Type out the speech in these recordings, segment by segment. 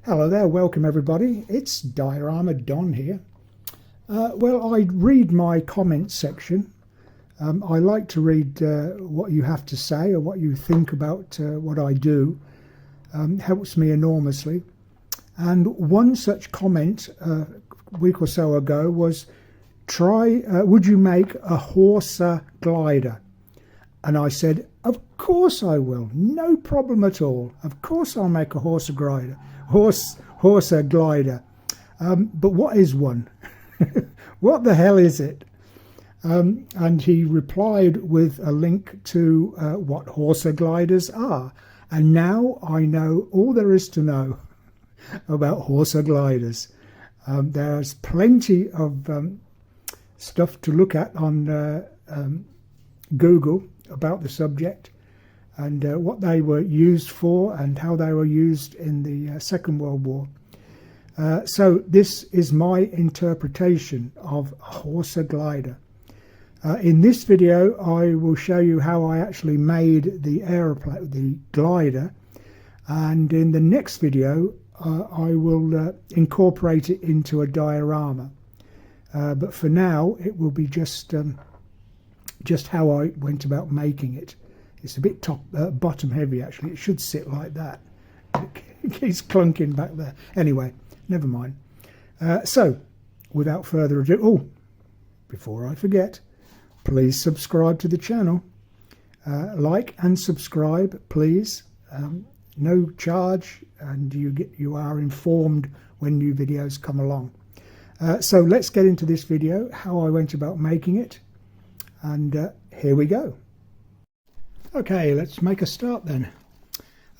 Hello there, welcome everybody. It's Diorama Don here. Well, I read my comments section. I like to read what you have to say or what you think about what I do. Helps me enormously. And one such comment a week or so ago was, would you make a Horsa glider? And I said, of course I will, no problem at all. Of course I'll make a Horsa glider. Horsa glider. But what is one? What the hell is it? And he replied with a link to what Horsa gliders are. And now I know all there is to know about Horsa gliders. There's plenty of stuff to look at on Google about the subject and what they were used for and how they were used in the Second World War. So this is my interpretation of a Horsa glider. In this video I will show you how I actually made the aeroplane, the glider, and in the next video I will incorporate it into a diorama. But for now it will be just how I went about making it. It's a bit bottom heavy actually. It should sit like that. It keeps clunking back there. Anyway, never mind. So, without further ado, before I forget, please subscribe to the channel. Like and subscribe, please. No charge, and you are informed when new videos come along. So let's get into this video, how I went about making it. And here we go. Okay, let's make a start then.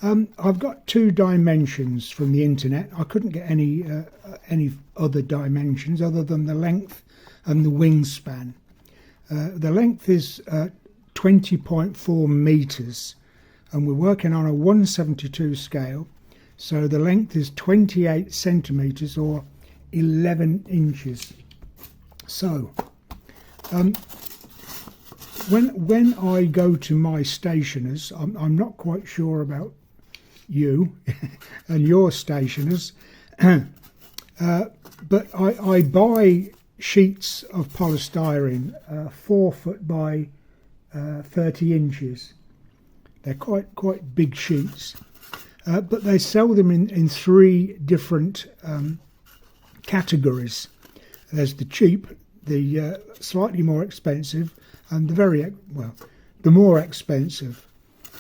I've got two dimensions from the internet. I couldn't get any other dimensions other than the length and the wingspan. The length is 20.4 meters, and we're working on a 1/72 scale. So the length is 28 centimeters or 11 inches. So when I go to my stationers, I'm not quite sure about you and your stationers, but I buy sheets of polystyrene, 4 foot by 30 inches. They're quite big sheets, but they sell them in three different categories. There's the cheap, the slightly more expensive, and the more expensive,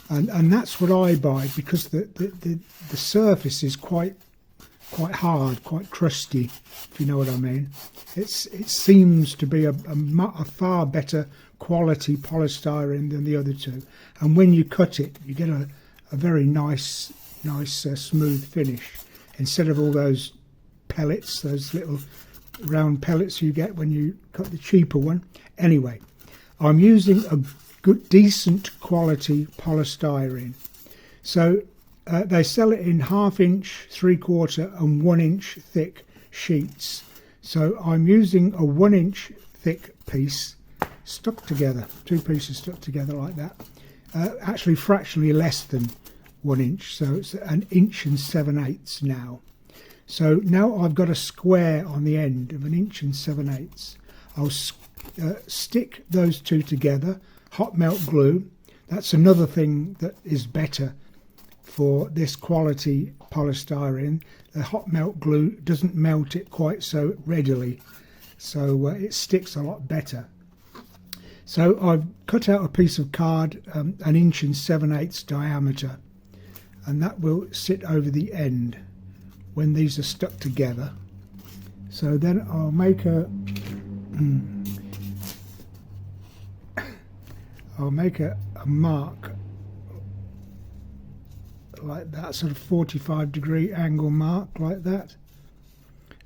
and that's what I buy, because the surface is quite hard, quite crusty, if you know what I mean. It seems to be a far better quality polystyrene than the other two, and when you cut it, you get a very nice smooth finish, instead of all those pellets, those little round pellets you get when you cut the cheaper one. Anyway, I'm using a good, decent quality polystyrene. So they sell it in 1/2 inch, 3/4 and 1 inch thick sheets. So I'm using a 1 inch thick piece stuck together, two pieces stuck together like that. Actually fractionally less than 1 inch, so it's 1 7/8 inches now. So now I've got a square on the end of 1 7/8 inches. I'll stick those two together, hot melt glue. That's another thing that is better for this quality polystyrene. The hot melt glue doesn't melt it quite so readily, so it sticks a lot better. So I've cut out a piece of card, 1 7/8 inches diameter, and that will sit over the end when these are stuck together. So then I'll make a mark like that, sort of 45-degree angle mark like that,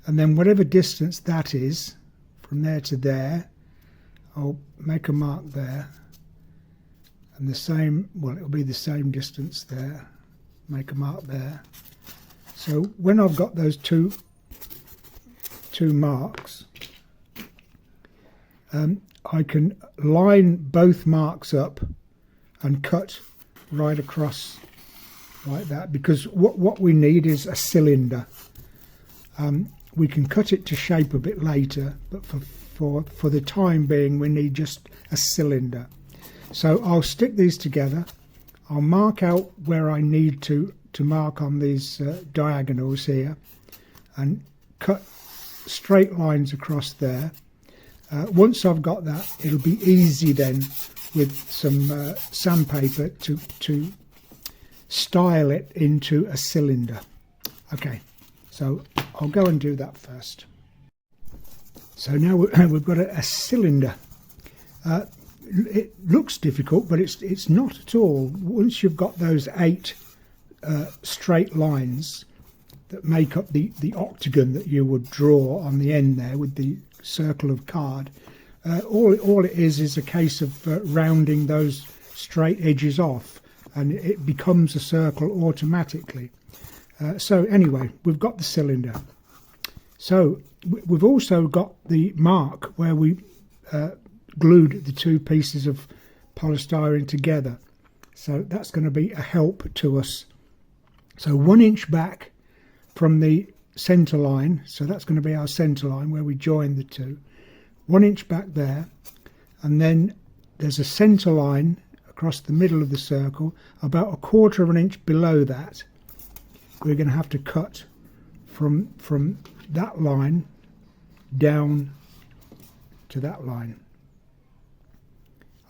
and then whatever distance that is from there to there, I'll make a mark there, and the same, well, it'll be the same distance there, make a mark there. So when I've got those two marks, I can line both marks up and cut right across like that, because what we need is a cylinder. We can cut it to shape a bit later, but for the time being we need just a cylinder. So I'll stick these together. I'll mark out where I need to mark on these diagonals here, and cut straight lines across there. Once I've got that, it'll be easy then with some sandpaper to style it into a cylinder. Okay, so I'll go and do that first. So now we've got a cylinder. It looks difficult, but it's not at all. Once you've got those 8 straight lines that make up the octagon that you would draw on the end there with the circle of card, all it is a case of rounding those straight edges off, and it becomes a circle automatically. So anyway, we've got the cylinder. So we've also got the mark where we glued the 2 pieces of polystyrene together. So that's going to be a help to us. So 1 inch back from the centre line, so that's going to be our centre line where we join the 2. 1 inch back there, and then there's a centre line across the middle of the circle. About 1/4 of an inch below that, we're going to have to cut from that line down to that line.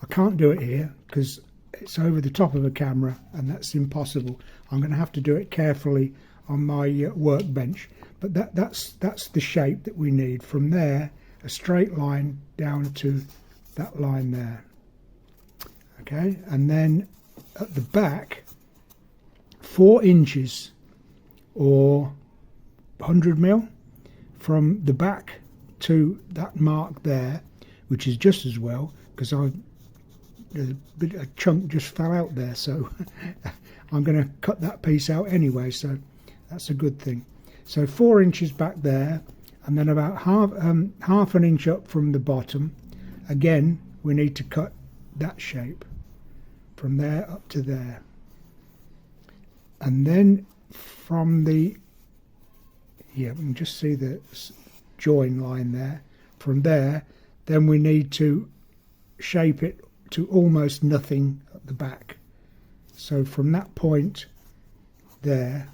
I can't do it here because it's over the top of a camera and that's impossible. I'm going to have to do it carefully on my workbench, but that's the shape that we need. From there, a straight line down to that line there. Okay, and then at the back, 4 inches or 100 mil from the back to that mark there, which is just as well, because a chunk just fell out there, so I'm going to cut that piece out anyway, so that's a good thing. So 4 inches back there, and then about half an inch up from the bottom. Again, we need to cut that shape from there up to there, and then from the, yeah, we can just see the join line there. From there, then we need to shape it to almost nothing at the back. So from that point there,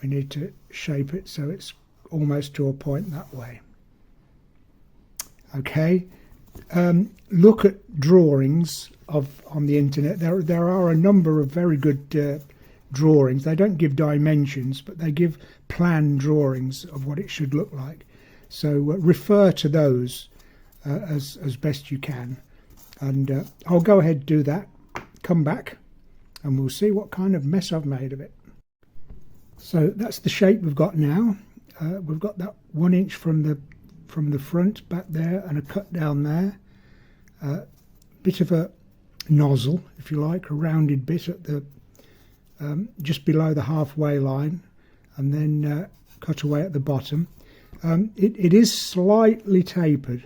we need to shape it so it's almost to a point that way. Okay, look at drawings on the internet. There are a number of very good drawings. They don't give dimensions, but they give plan drawings of what it should look like. So refer to those as best you can, and I'll go ahead and do that, come back, and we'll see what kind of mess I've made of it. So that's the shape we've got now. We've got that 1 inch from the front back there, and a cut down there, bit of a nozzle, if you like, a rounded bit at the just below the halfway line, and then cut away at the bottom. It is slightly tapered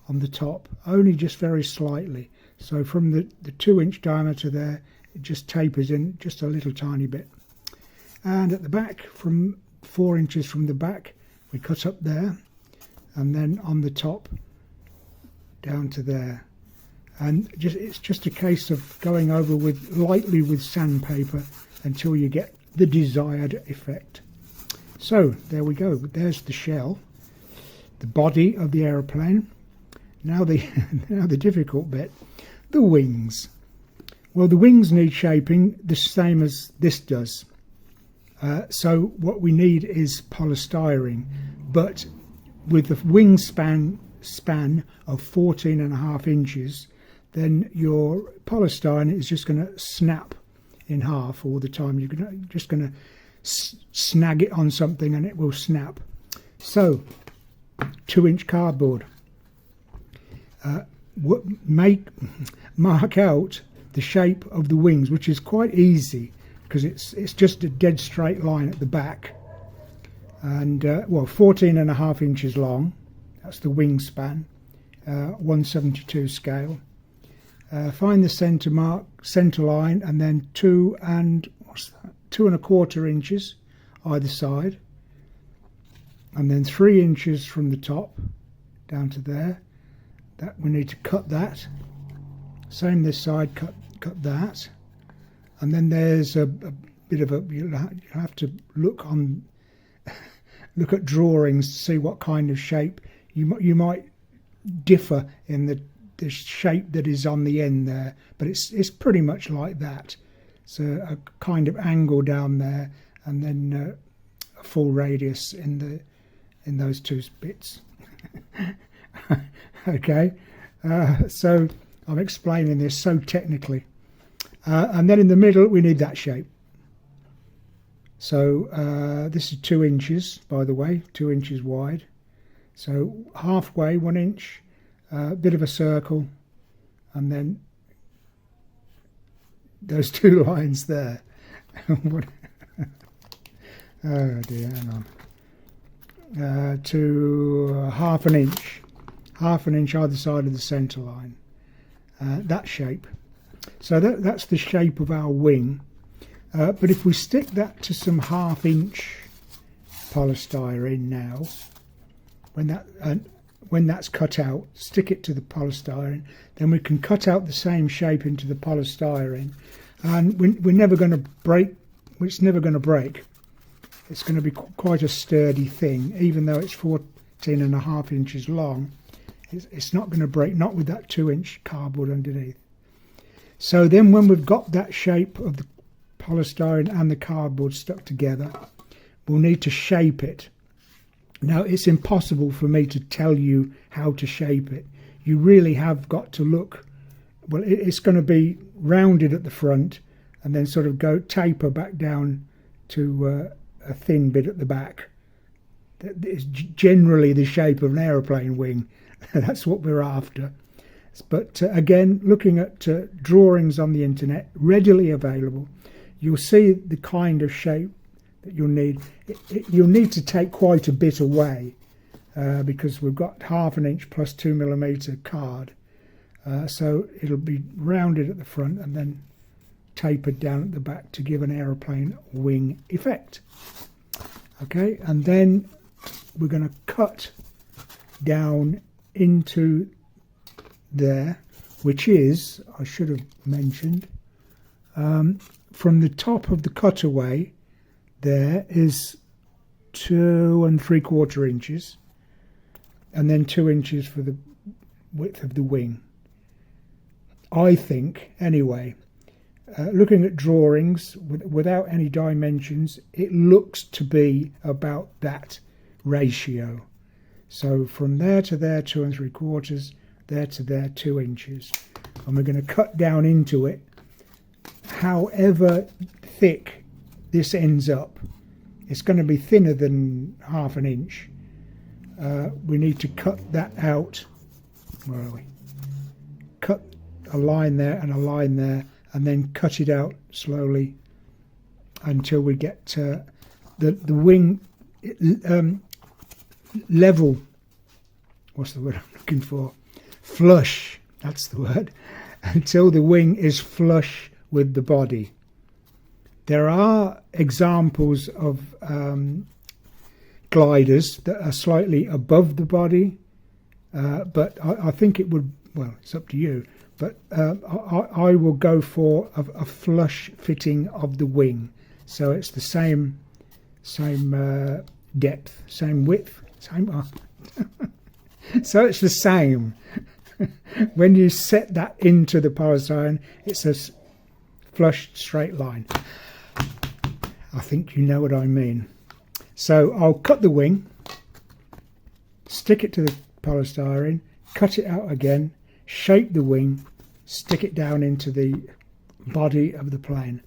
on the top, only just very slightly. So from the 2 inch diameter there, it just tapers in just a little tiny bit. And at the back, from 4 inches from the back, we cut up there, and then on the top down to there. And it's just a case of going over lightly with sandpaper until you get the desired effect. So there we go. There's the shell, the body of the aeroplane. Now the difficult bit, the wings. Well, the wings need shaping the same as this does. So what we need is polystyrene, but with the wingspan of 14.5 inches, then your polystyrene is just going to snap in half all the time. You're just going to snag it on something and it will snap. So 2 inch cardboard. Mark out the shape of the wings, which is quite easy because it's just a dead straight line at the back, and well, 14.5 inches long. That's the wingspan, 1/72 scale. find the centre line, and then 2.25 inches either side, and then 3 inches from the top down to there. That we need to cut that. Same this side, cut that, and then there's a bit of a, you'll have to look at drawings to see what kind of shape you might differ in the shape that is on the end there, but it's pretty much like that. So a kind of angle down there, and then a full radius in those two bits. Okay, so I'm explaining this so technically, and then in the middle we need that shape. So this is 2 inches, by the way, 2 inches wide. So halfway, 1 inch, a bit of a circle, and then those 2 lines there. Oh dear, hang on. To half an inch either side of the centre line. That shape. So that's the shape of our wing. But if we stick that to some 1/2 inch polystyrene now, when that's cut out, stick it to the polystyrene, then we can cut out the same shape into the polystyrene, and we're never going to break. It's never going to break. It's going to be quite a sturdy thing, even though it's 14.5 inches long. It's not going to break, not with that 2-inch cardboard underneath. So then when we've got that shape of the polystyrene and the cardboard stuck together, we'll need to shape it. Now, it's impossible for me to tell you how to shape it. You really have got to look. Well, it's going to be rounded at the front and then sort of taper back down to a thin bit at the back. It's generally the shape of an aeroplane wing. That's what we're after. But again, looking at drawings on the internet, readily available, you'll see the kind of shape that you'll need. You'll need to take quite a bit away because we've got 1/2 inch plus 2mm card. So it'll be rounded at the front and then tapered down at the back to give an aeroplane wing effect. Okay, and then we're going to cut down into there, which is, I should have mentioned, from the top of the cutaway there is 2.75 inches, and then 2 inches for the width of the wing. I think, anyway, looking at drawings without any dimensions, it looks to be about that ratio. So from there to there, 2.75, there to there, 2 inches. And we're going to cut down into it. However thick this ends up, it's going to be thinner than 1/2 inch. We need to cut that out. Where are we? Cut a line there and a line there, and then cut it out slowly until we get the wing level. What's the word I'm looking for? Flush. That's the word. Until the wing is flush with the body. There are examples of gliders that are slightly above the body, but I think it would, well, it's up to you, but I will go for a flush fitting of the wing. So it's the same depth, same width, same... So it's the same. When you set that into the polystyrene, it's a flush straight line. I think you know what I mean. So I'll cut the wing, stick it to the polystyrene, cut it out again, shape the wing, stick it down into the body of the plane.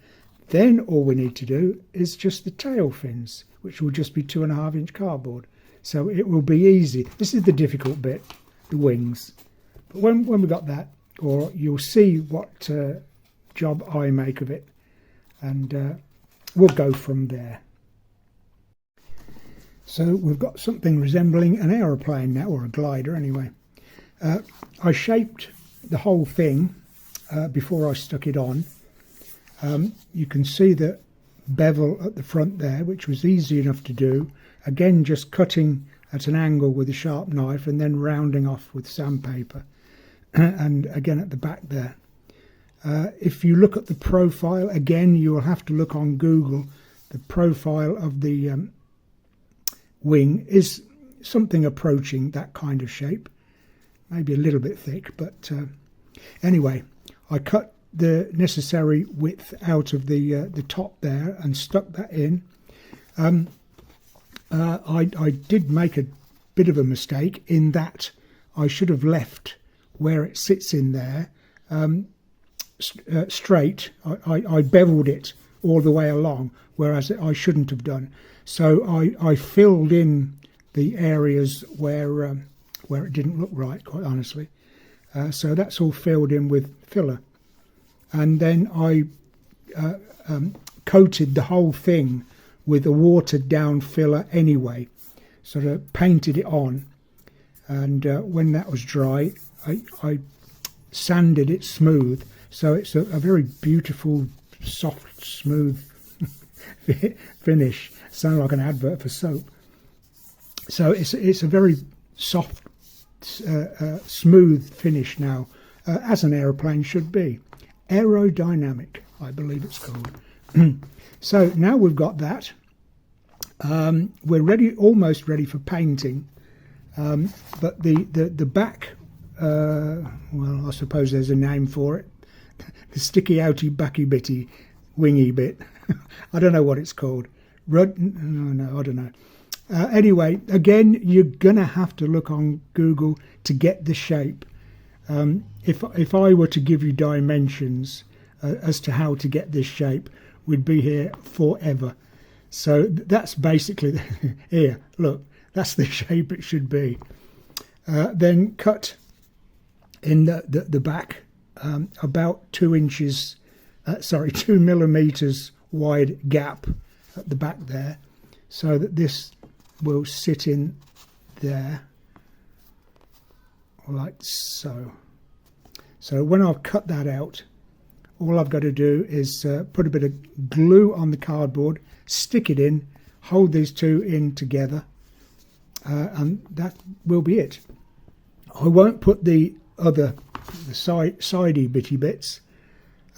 Then all we need to do is just the tail fins, which will just be 2.5 inch cardboard. So it will be easy. This is the difficult bit, the wings. But when we got that, or you'll see what job I make of it, and we'll go from there. So we've got something resembling an aeroplane now, or a glider anyway. I shaped the whole thing before I stuck it on. You can see the bevel at the front there, which was easy enough to do. Again, just cutting at an angle with a sharp knife and then rounding off with sandpaper. And again at the back there. If you look at the profile, again you will have to look on Google. The profile of the wing is something approaching that kind of shape. Maybe a little bit thick, but anyway, I cut the necessary width out of the top there and stuck that in. I did make a bit of a mistake in that I should have left where it sits in there straight. I beveled it all the way along, whereas I shouldn't have done. So I filled in the areas where it didn't look right, quite honestly. So that's all filled in with filler. And then I coated the whole thing with a watered down filler anyway, sort of painted it on. And when that was dry, I sanded it smooth, so it's a very beautiful, soft, smooth finish. Sounds like an advert for soap. So it's a very soft, smooth finish now, as an aeroplane should be. Aerodynamic, I believe it's called. So now we've got that. We're ready, almost ready for painting. But the back, well, I suppose there's a name for it. The sticky outy backy bitty wingy bit. I don't know what it's called. No, I don't know. Anyway, again, you're gonna have to look on Google to get the shape. If I were to give you dimensions as to how to get this shape, we'd be here forever. So that's basically here. Look, that's the shape it should be. Then cut in the back about 2 inches, 2 millimeters wide gap at the back there, so that this will sit in there like so. So when I've cut that out, all I've got to do is put a bit of glue on the cardboard, stick it in, hold these two in together, and that will be it. I won't put the sidey bitty bits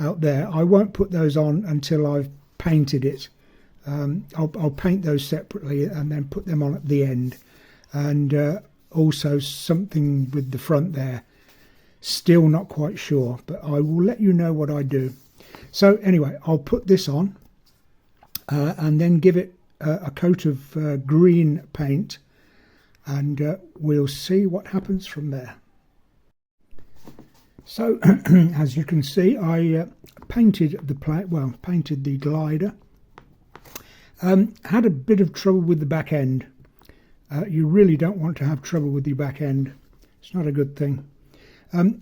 out there. I won't put those on until I've painted it. I'll paint those separately and then put them on at the end. And also something with the front there. Still not quite sure, but I will let you know what I do. So anyway, I'll put this on and then give it a coat of green paint, and we'll see what happens from there. So as you can see, I painted the glider. Had a bit of trouble with the back end. You really don't want to have trouble with your back end. It's not a good thing.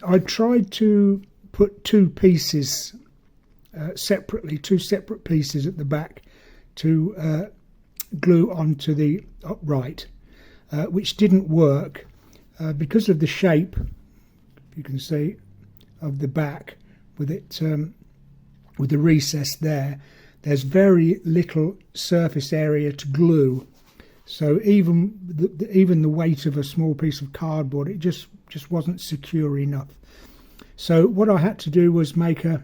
I tried to put two pieces separately, two separate pieces at the back to glue onto the upright, which didn't work because of the shape, you can see, of the back with it with the recess there. There's very little surface area to glue, so even the weight of a small piece of cardboard, it just wasn't secure enough. So what I had to do was make a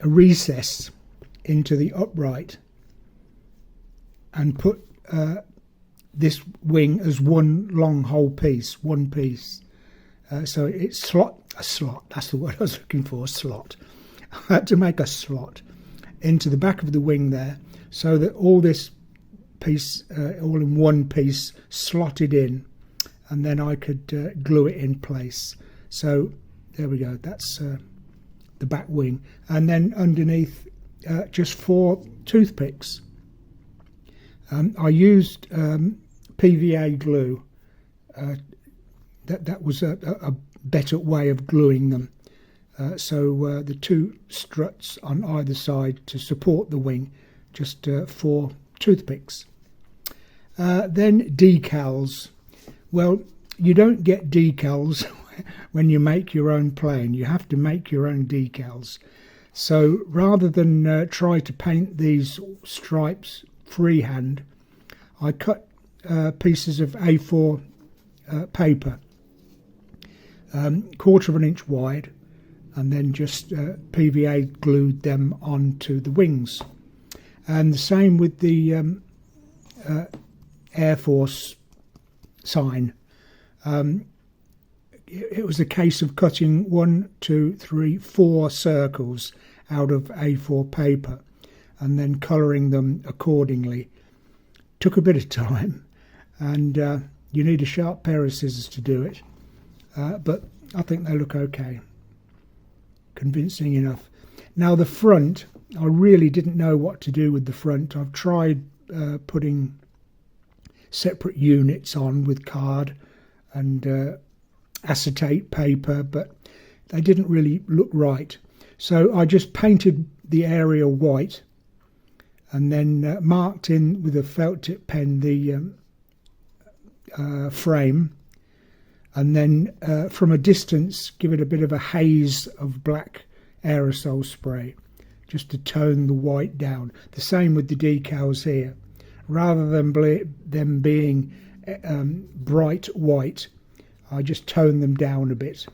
a recess into the upright and put this wing as one long whole piece, one piece. So it's a slot, that's the word I was looking for, slot. I had to make a slot into the back of the wing there, so that all this piece, all in one piece, slotted in, and then I could glue it in place. So there we go, that's the back wing. And then underneath, just 4 toothpicks. I used PVA glue. That was a better way of gluing them. So the 2 struts on either side to support the wing, just 4 toothpicks. Then decals. Well, you don't get decals when you make your own plane. You have to make your own decals. So rather than try to paint these stripes freehand, I cut pieces of A4 paper, 1/4 of an inch wide, and then just PVA glued them onto the wings. And the same with the Air Force sign. It was a case of cutting 1, 2, 3, 4 circles out of A4 paper and then colouring them accordingly. Took a bit of time, and you need a sharp pair of scissors to do it, but I think they look okay, convincing enough. Now the front, I really didn't know what to do with the front. I've tried putting separate units on with card and acetate paper, but they didn't really look right. So I just painted the area white and then marked in with a felt tip pen the frame, and then from a distance give it a bit of a haze of black aerosol spray just to tone the white down. The same with the decals here. Rather than them being bright white, I just tone them down a bit.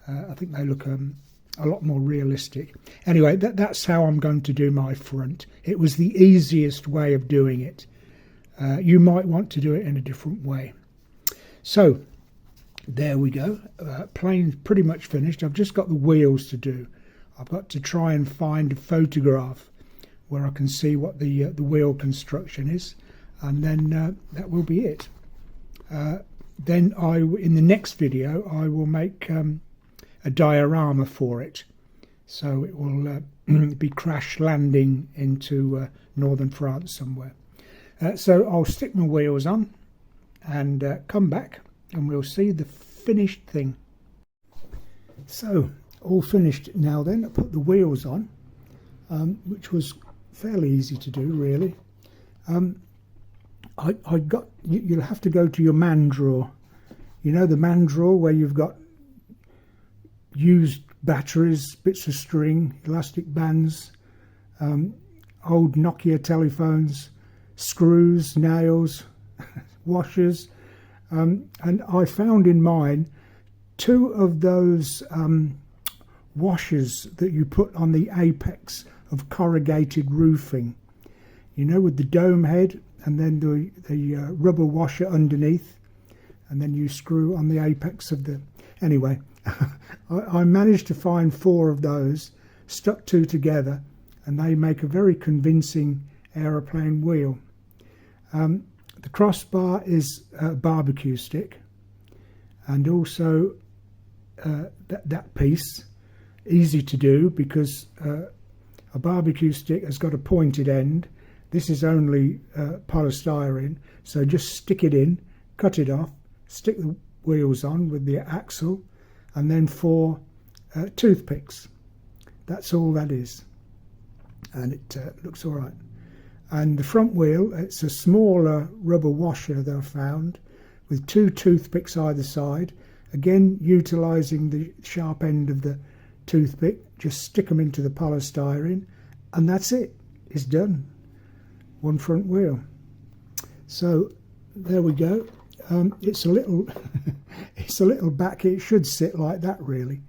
I think they look a lot more realistic. Anyway, that's how I'm going to do my front. It was the easiest way of doing it. You might want to do it in a different way. So there we go. Plane's pretty much finished. I've just got the wheels to do. I've got to try and find a photograph where I can see what the wheel construction is, and then that will be it. Then in the next video I will make a diorama for it, so it will be crash landing into northern France somewhere. So I'll stick my wheels on and come back and we'll see the finished thing. So all finished now then. I put the wheels on, which was fairly easy to do really. You'll have to go to your man drawer. You know, the man drawer where you've got used batteries, bits of string, elastic bands, old Nokia telephones, screws, nails, washers, and I found in mine 2 of those washers that you put on the apex of corrugated roofing, you know, with the dome head and then the rubber washer underneath, and then you screw on the apex of the... Anyway, I managed to find 4 of those, stuck 2 together, and they make a very convincing aeroplane wheel. The crossbar is a barbecue stick, and also that piece, easy to do because a barbecue stick has got a pointed end. This is only polystyrene, so just stick it in, cut it off, stick the wheels on with the axle, and then 4 toothpicks. That's all that is, and it looks all right. And the front wheel, it's a smaller rubber washer that I found with 2 toothpicks either side, again utilising the sharp end of the toothpick. Just stick them into the polystyrene and that's it, it's done. One front wheel. So there we go. It's a little it's a little back, it should sit like that really,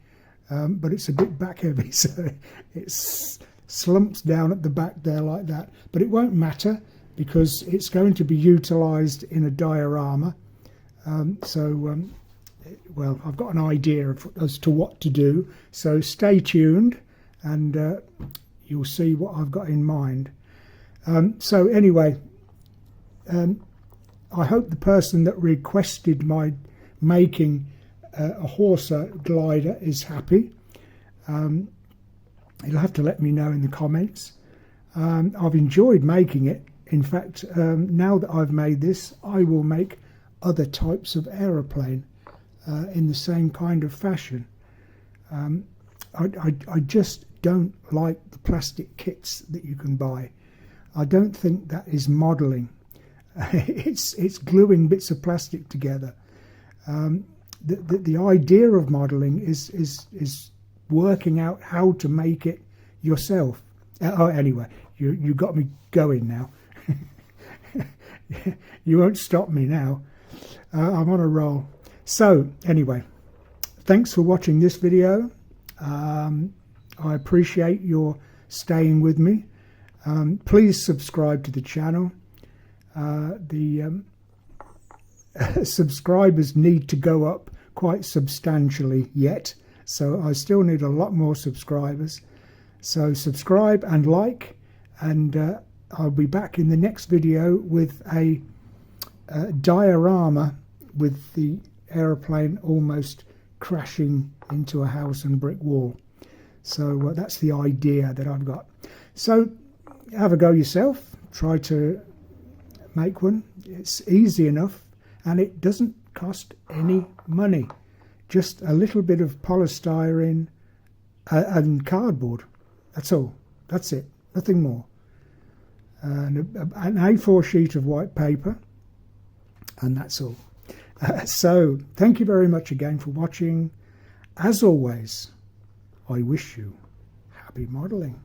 but it's a bit back heavy, so it's slumps down at the back there like that, but it won't matter because it's going to be utilised in a diorama. Well, I've got an idea as to what to do, so stay tuned and you'll see what I've got in mind. So anyway, I hope the person that requested my making a Horsa glider is happy. You'll have to let me know in the comments. I've enjoyed making it. In fact, now that I've made this, I will make other types of aeroplane in the same kind of fashion. I just don't like the plastic kits that you can buy. I don't think that is modelling. It's gluing bits of plastic together. The idea of modelling is working out how to make it yourself. Oh, anyway, you got me going now. You won't stop me now. I'm on a roll. So anyway, thanks for watching this video. I appreciate your staying with me. Please subscribe to the channel. The subscribers need to go up quite substantially yet, so I still need a lot more subscribers. So subscribe and like, and I'll be back in the next video with a diorama with the aeroplane almost crashing into a house and brick wall. So that's the idea that I've got. So have a go yourself, try to make one. It's easy enough and it doesn't cost any money, just a little bit of polystyrene and cardboard. That's all, that's it, nothing more. And an A4 sheet of white paper, and that's all. So thank you very much again for watching. As always, I wish you happy modelling.